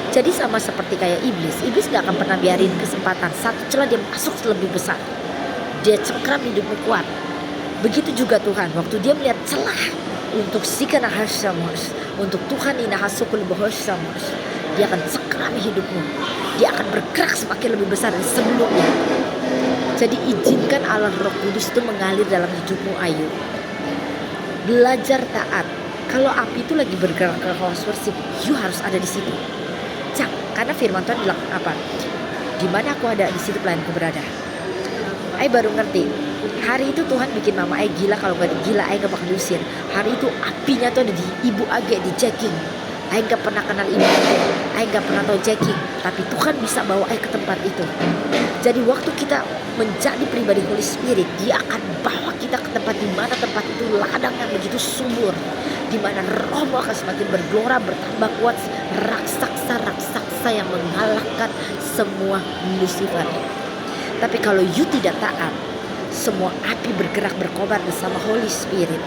Jadi sama seperti kayak iblis gak akan pernah biarin kesempatan satu celah dia masuk lebih besar. Dia cengkram hidupmu kuat. Begitu juga Tuhan, waktu dia melihat celah untuk sikana hasamus, untuk Tuhan inahasukul bohosamus, dia akan cengkram hidupmu. Dia akan bergerak semakin lebih besar dari sebelumnya. Jadi izinkan Allah Roh Kudus itu mengalir dalam hidupmu, ayo. Belajar taat. Kalau api itu lagi bergerak ke house worship, you harus ada di situ. Karena firman Tuhan bilang apa? Di mana aku ada, di situ pelayanku berada. Ai baru ngerti. Hari itu Tuhan bikin mama Ai gila, kalau gak gila Ai gak bakal diusir. Hari itu apinya tuh ada di ibu Age, di checking. Ai gak pernah kenal ibu Age, Ai gak pernah tahu checking, tapi Tuhan bisa bawa Ai ke tempat itu. Jadi waktu kita menjadi pribadi Holy Spirit, dia akan bawa kita ke tempat di mana tempat itu ladang yang begitu subur, di mana rohmu akan semakin bergelora, bertambah kuat, raksasa yang mengalahkan semua Lucifer. Tapi kalau you tidak taat, semua api bergerak berkobar bersama Holy Spirit,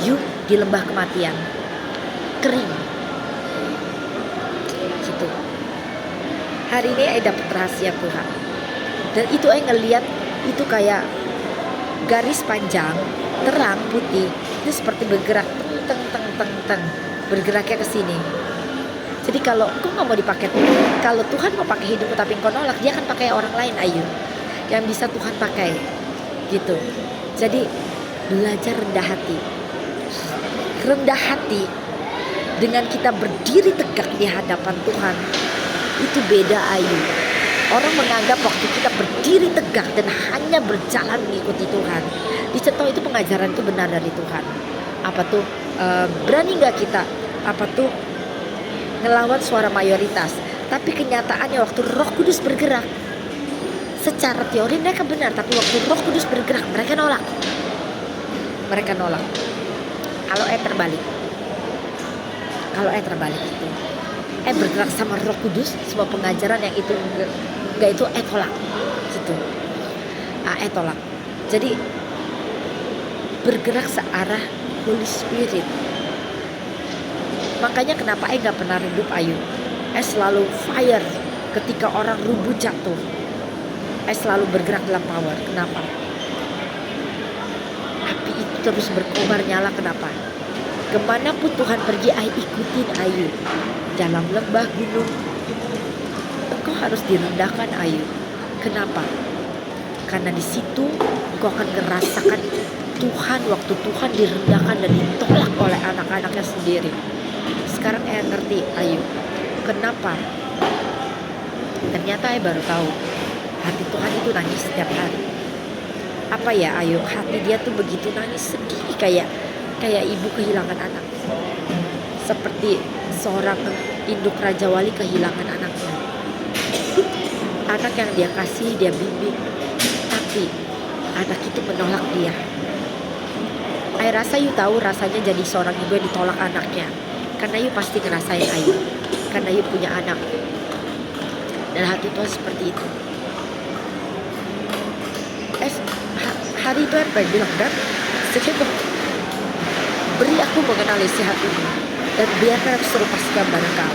you di lembah kematian, kering gitu. Hari ini saya dapat rahasia Tuhan, dan itu saya ngeliat itu kayak garis panjang terang putih itu seperti bergerak teng bergeraknya ke sini. Jadi kalau engkau nggak mau dipakai, kalau Tuhan mau pakai hidupmu tapi engkau nolak, dia akan pakai orang lain, ayo, yang bisa Tuhan pakai gitu. Jadi belajar rendah hati dengan kita berdiri tegak di hadapan Tuhan, itu beda, ayo. Orang menganggap waktu kita berdiri tegak dan hanya berjalan mengikuti Tuhan, dicetoh itu pengajaran itu benar dari Tuhan. Apa tuh? Berani nggak kita apa tuh ngelawan suara mayoritas? Tapi kenyataannya waktu Roh Kudus bergerak, secara teori mereka benar, tapi waktu Roh Kudus bergerak mereka nolak. Kalau terbalik itu bergerak sama Roh Kudus, semua pengajaran yang itu enggak itu tolak gitu. Tolak. Jadi bergerak searah Holy Spirit. Makanya kenapa gak pernah redup, ayu. Selalu fire ketika orang rubuh jatuh. Selalu bergerak dalam power. Kenapa? Api itu terus berkobar nyala. Kenapa? Kemanapun Tuhan pergi, ikutin, ayu. Dalam lembah gunung, engkau harus direndahkan, ayu. Kenapa? Karena di situ engkau akan merasakan Tuhan, waktu Tuhan direndahkan dan ditolak oleh anak-anaknya sendiri. Sekarang ngerti, ayu. Kenapa? Ternyata baru tahu hati Tuhan itu nangis setiap hari. Apa ya, ayu, hati dia tuh begitu nangis, sedih, kayak ibu kehilangan anak. Seperti seorang induk Raja Wali kehilangan anaknya. Anak yang dia kasih, dia bimbing, tapi anak itu menolak dia. Rasa you tahu rasanya jadi seorang ibu yang ditolak anaknya. Karena you pasti ngerasain, ayu. Karena you punya anak. Dan hati Tuhan seperti itu. Hari itu Tuhan bilang, dan setiap beri aku mengenal isi hatimu, dan biarkan aku serupa segambar engkau.